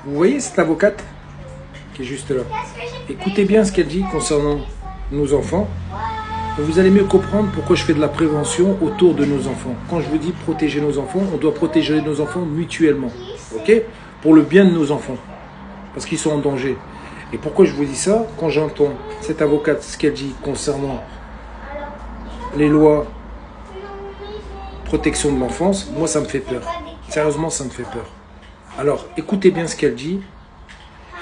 Vous voyez cette avocate qui est juste là? Écoutez bien ce qu'elle dit concernant nos enfants. Vous allez mieux comprendre pourquoi je fais de la prévention autour de nos enfants. Quand je vous dis protéger nos enfants, on doit protéger nos enfants mutuellement. Ok? Pour le bien de nos enfants. Parce qu'ils sont en danger. Et pourquoi je vous dis ça? Quand j'entends cette avocate, ce qu'elle dit concernant les lois protection de l'enfance, moi ça me fait peur. Sérieusement, ça me fait peur. Alors, écoutez bien ce qu'elle dit.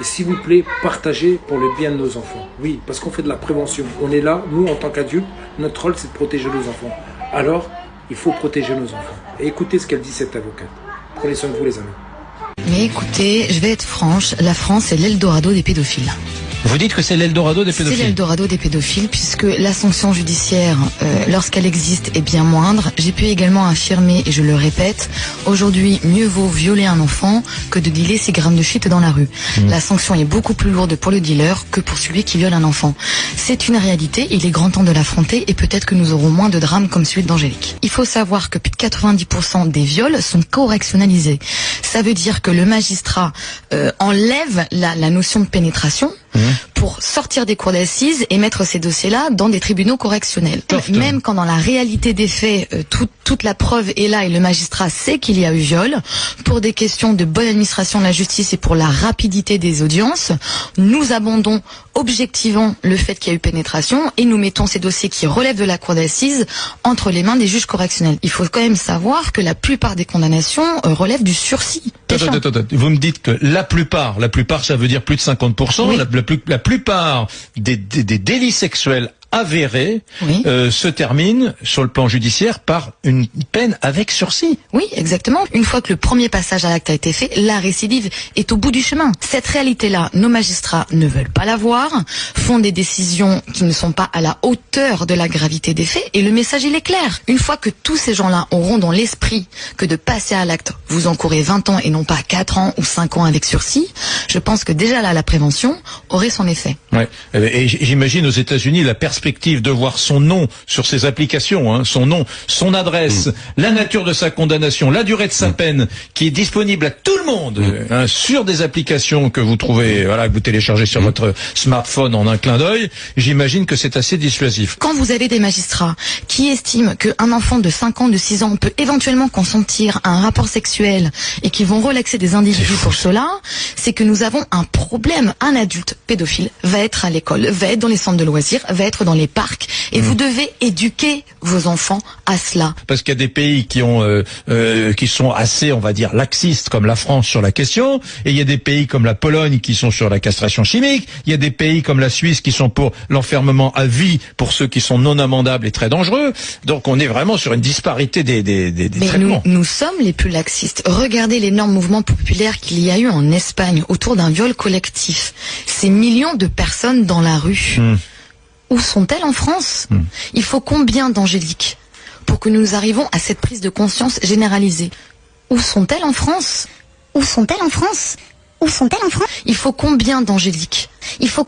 Et s'il vous plaît, partagez pour le bien de nos enfants. Oui, parce qu'on fait de la prévention. On est là, nous, en tant qu'adultes, notre rôle, c'est de protéger nos enfants. Alors, il faut protéger nos enfants. Et écoutez ce qu'elle dit, cette avocate. Prenez soin de vous, les amis. Mais écoutez, je vais être franche, la France est l'Eldorado des pédophiles. Vous dites que c'est l'Eldorado des pédophiles? C'est l'Eldorado des pédophiles puisque la sanction judiciaire, lorsqu'elle existe, est bien moindre. J'ai pu également affirmer, et je le répète, aujourd'hui, mieux vaut violer un enfant que de dealer 6 grammes de shit dans la rue. La sanction est beaucoup plus lourde pour le dealer que pour celui qui viole un enfant. C'est une réalité, il est grand temps de l'affronter et peut-être que nous aurons moins de drames comme celui d'Angélique. Il faut savoir que plus de 90% des viols sont correctionnalisés. Ça veut dire que le magistrat enlève la notion de pénétration pour sortir des cours d'assises et mettre ces dossiers-là dans des tribunaux correctionnels. Même quand dans la réalité des faits, toute la preuve est là et le magistrat sait qu'il y a eu viol, pour des questions de bonne administration de la justice et pour la rapidité des audiences, nous abondons objectivement le fait qu'il y a eu pénétration et nous mettons ces dossiers qui relèvent de la cour d'assises entre les mains des juges correctionnels. Il faut quand même savoir que la plupart des condamnations relèvent du sursis. Attends. Vous me dites que la plupart, ça veut dire plus de 50%, oui. La plupart des délits sexuels avérés se terminent sur le plan judiciaire par une peine avec sursis. Oui, exactement. Une fois que le premier passage à l'acte a été fait, la récidive est au bout du chemin. Cette réalité-là, nos magistrats ne veulent pas la voir, font des décisions qui ne sont pas à la hauteur de la gravité des faits, et le message, il est clair. Une fois que tous ces gens-là auront dans l'esprit que de passer à l'acte, vous encourez 20 ans et non pas 4 ans ou 5 ans avec sursis, je pense que déjà là, la prévention aurait son effet. Ouais. Et j'imagine aux États-Unis la perspective de voir son nom sur ces applications, son nom, son adresse, la nature de sa condamnation, la durée de sa peine, qui est disponible à tout le monde sur des applications que vous trouvez, que vous téléchargez sur votre smartphone en un clin d'œil. J'imagine que c'est assez dissuasif. Quand vous avez des magistrats qui estiment qu'un enfant de 5 ans, de 6 ans peut éventuellement consentir à un rapport sexuel et qui vont relaxer des individus pour cela, c'est que nous avons un problème. Un adulte pédophile va être à l'école, va être dans les centres de loisirs, va être dans les parcs, et vous devez éduquer vos enfants à cela. Parce qu'il y a des pays qui sont assez, on va dire, laxistes comme la France sur la question, et il y a des pays comme la Pologne qui sont sur la castration chimique, il y a des pays comme la Suisse qui sont pour l'enfermement à vie pour ceux qui sont non amendables et très dangereux. Donc on est vraiment sur une disparité des traitements. Nous sommes les plus laxistes. Regardez l'énorme mouvement populaire qu'il y a eu en Espagne autour d'un viol collectif. Ces millions de personnes dans la rue. Où sont-elles en France? Il faut combien d'Angélique pour que nous arrivions à cette prise de conscience généralisée? Où sont-elles en France? Où sont-elles en France? Où sont-elles en France? Il faut combien d'Angélique? Il faut